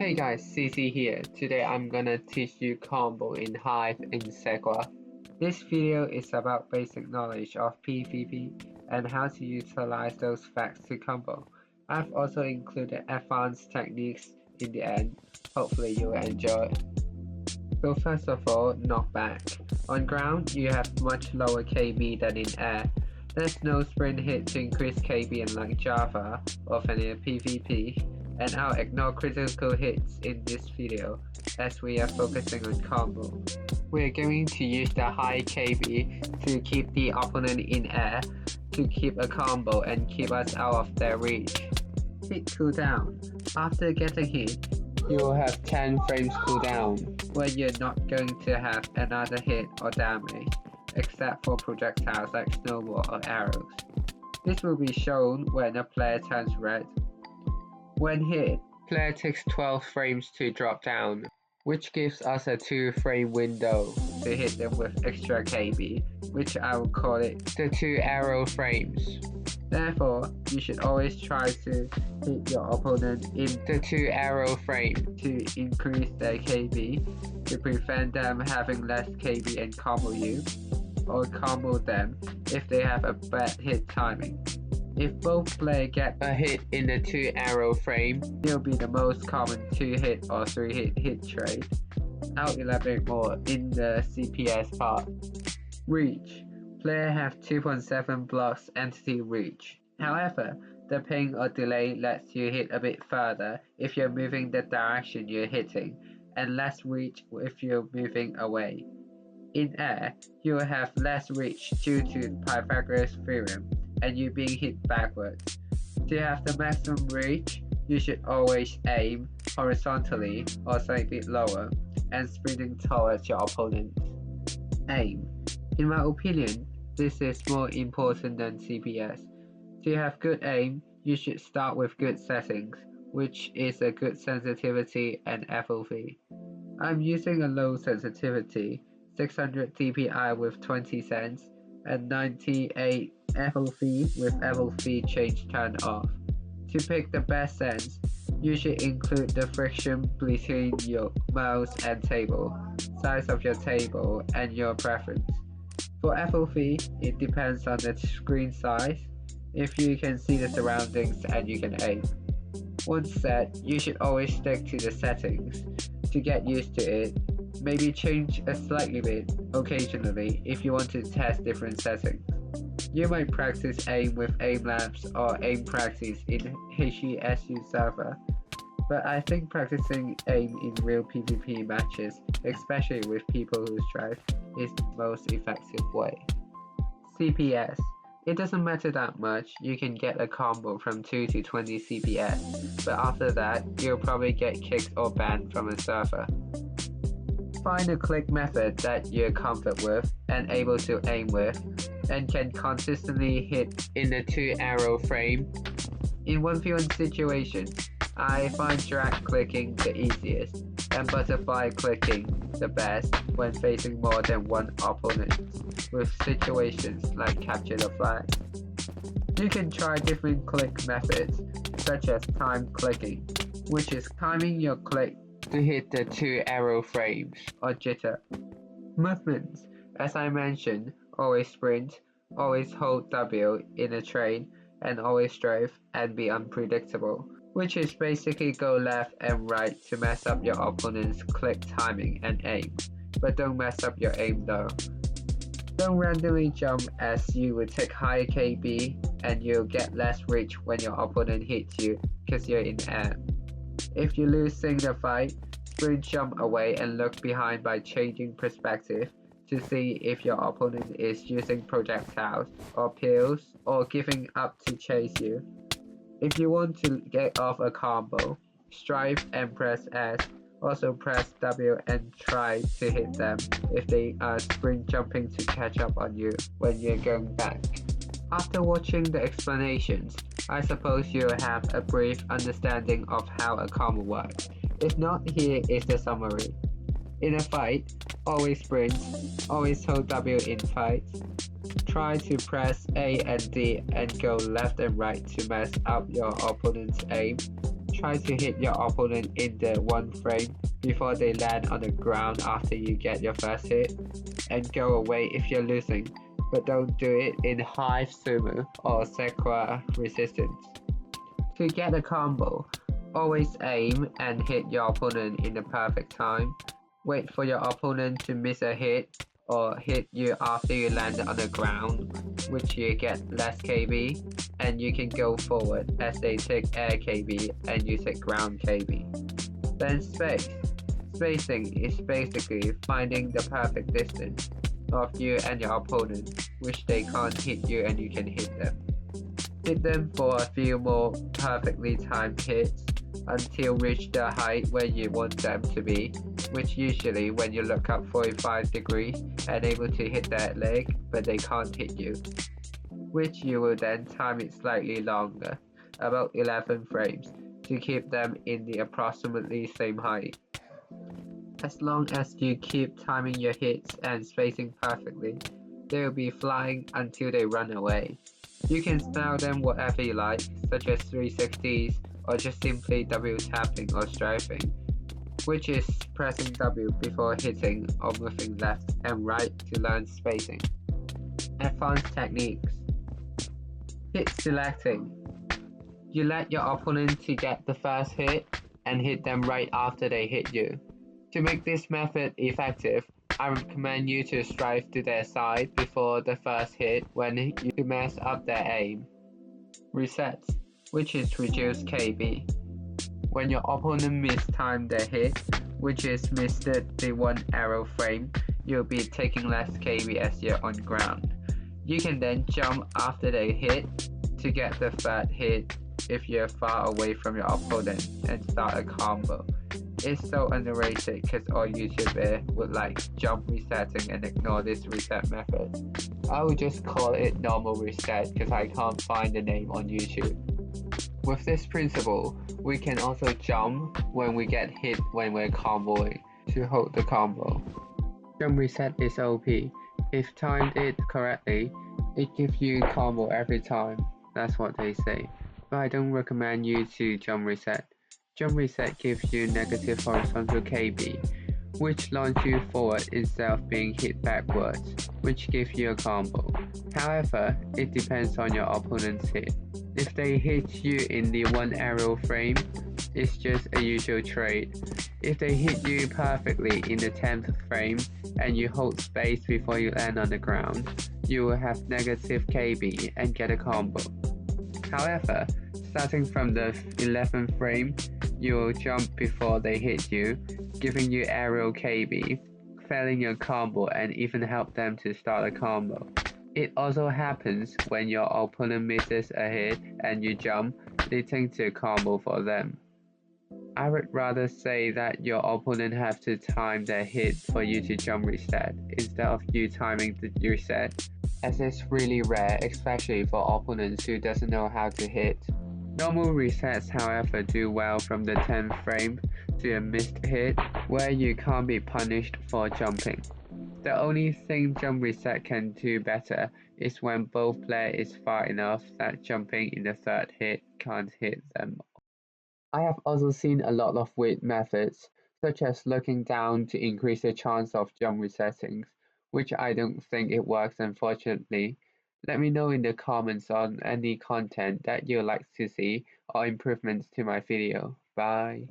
Hey guys, CC here. Today I'm gonna teach you combo in Hive in Sequa. This video is about basic knowledge of PvP and how to utilize those facts to combo. I've also included advanced techniques in the end. Hopefully you'll enjoy. So first of all, knockback. On ground, you have much lower KB than in air. There's no sprint hit to increase KB unlike Java or vanilla PvP. And I'll ignore critical hits in this video as we are focusing on combo. We are going to use the high KB to keep the opponent in air to keep a combo and keep us out of their reach. Hit cooldown. After getting hit, you will have 10 frames cooldown where you're not going to have another hit or damage except for projectiles like snowball or arrows. This will be shown when a player turns red. When hit, player takes 12 frames to drop down, which gives us a 2-frame window to hit them with extra KB, which I will call it the 2 arrow frames. Therefore, you should always try to hit your opponent in the 2 arrow frame to increase their KB, to prevent them having less KB and combo you, or combo them if they have a bad hit timing. If both players get a hit in the 2 arrow frame, it will be the most common 2 hit or 3 hit trade. I'll elaborate more in the CPS part. Reach. Player have 2.7 blocks entity reach. However, the ping or delay lets you hit a bit further if you're moving the direction you're hitting, and less reach if you're moving away. In air, you will have less reach due to Pythagoras theorem and you being hit backwards. To have the maximum reach, you should always aim horizontally or slightly lower and sprinting towards your opponent. Aim. In my opinion, this is more important than CPS. To have good aim, you should start with good settings, which is a good sensitivity and FOV. I'm using a low sensitivity, 600 dpi with 20 cents, and 98 FOV with FOV change turned off. To pick the best sense, you should include the friction between your mouse and table, size of your table, and your preference. For FOV, it depends on the screen size, if you can see the surroundings and you can aim. Once set, you should always stick to the settings. To get used to it, maybe change a slightly bit occasionally if you want to test different settings. You might practice aim with aim labs or aim practice in HESU server, but I think practicing aim in real PvP matches, especially with people who strive, is the most effective way. CPS. It doesn't matter that much, you can get a combo from 2 to 20 CPS, but after that, you'll probably get kicked or banned from a server. Find a click method that you're comfortable with and able to aim with, and can consistently hit in the 2 arrow frame. In 1v1 situation, I find drag clicking the easiest, and butterfly clicking the best when facing more than one opponent, with situations like capture the flag. You can try different click methods, such as time clicking, which is timing your click to hit the 2 arrow frames, or jitter. Movements. As I mentioned, always sprint, always hold W in a train, and always strafe and be unpredictable, which is basically go left and right to mess up your opponent's click timing and aim, but don't mess up your aim though. Don't randomly jump as you will take higher KB and you'll get less reach when your opponent hits you because you're in air. If you're losing the fight, sprint jump away and look behind by changing perspective to see if your opponent is using projectiles or pills or giving up to chase you. If you want to get off a combo, strive and press S, also press W and try to hit them if they are sprint jumping to catch up on you when you're going back. After watching the explanations, I suppose you have a brief understanding of how a combo works. If not, here is the summary. In a fight, always sprint, always hold W in fights. Try to press A and D and go left and right to mess up your opponent's aim. Try to hit your opponent in the one frame before they land on the ground after you get your first hit, and go away if you're losing, but don't do it in Hive Sumo or Sequa Resistance. To get a combo, always aim and hit your opponent in the perfect time. Wait for your opponent to miss a hit or hit you after you land on the ground, which you get less KB, and you can go forward as they take air KB and you take ground KB. Then space. Spacing is basically finding the perfect distance of you and your opponent, which they can't hit you and you can hit them. Hit them for a few more perfectly timed hits until reach the height where you want them to be, which usually when you look up 45 degrees and able to hit that leg but they can't hit you, which you will then time it slightly longer, about 11 frames, to keep them in the approximately same height. As long as you keep timing your hits and spacing perfectly, they will be flying until they run away. You can style them whatever you like, such as 360s or just simply W tapping or strafing, which is pressing W before hitting or moving left and right to learn spacing. Advanced techniques. Hit selecting. You let your opponent to get the first hit and hit them right after they hit you. To make this method effective, I recommend you to strive to their side before the first hit when you mess up their aim. Resets, which is reduce KB. When your opponent mistimed their hit, which is missed the one arrow frame, you'll be taking less KB as you're on ground. You can then jump after they hit to get the third hit if you're far away from your opponent and start a combo. It's so underrated because all YouTubers would like jump resetting and ignore this reset method. I would just call it normal reset because I can't find the name on YouTube. With this principle, we can also jump when we get hit when we're comboing to hold the combo. Jump reset is OP. If timed it correctly, it gives you combo every time. That's what they say. But I don't recommend you to jump reset. Jump reset gives you negative horizontal KB, which launch you forward instead of being hit backwards, which gives you a combo. However, it depends on your opponent's hit. If they hit you in the one arrow frame, it's just a usual trade. If they hit you perfectly in the 10th frame and you hold space before you land on the ground, you will have negative KB and get a combo. However, starting from the 11th frame, you will jump before they hit you, giving you arrow KB, failing your combo and even help them to start a combo. It also happens when your opponent misses a hit and you jump, leading to a combo for them. I would rather say that your opponent have to time their hit for you to jump reset, instead of you timing the reset, as it's really rare, especially for opponents who doesn't know how to hit. Normal resets, however, do well from the 10th frame to a missed hit, where you can't be punished for jumping. The only thing jump reset can do better is when both players is far enough that jumping in the third hit can't hit them. I have also seen a lot of weird methods, such as looking down to increase the chance of jump resettings, which I don't think it works unfortunately. Let me know in the comments on any content that you'd like to see or improvements to my video. Bye.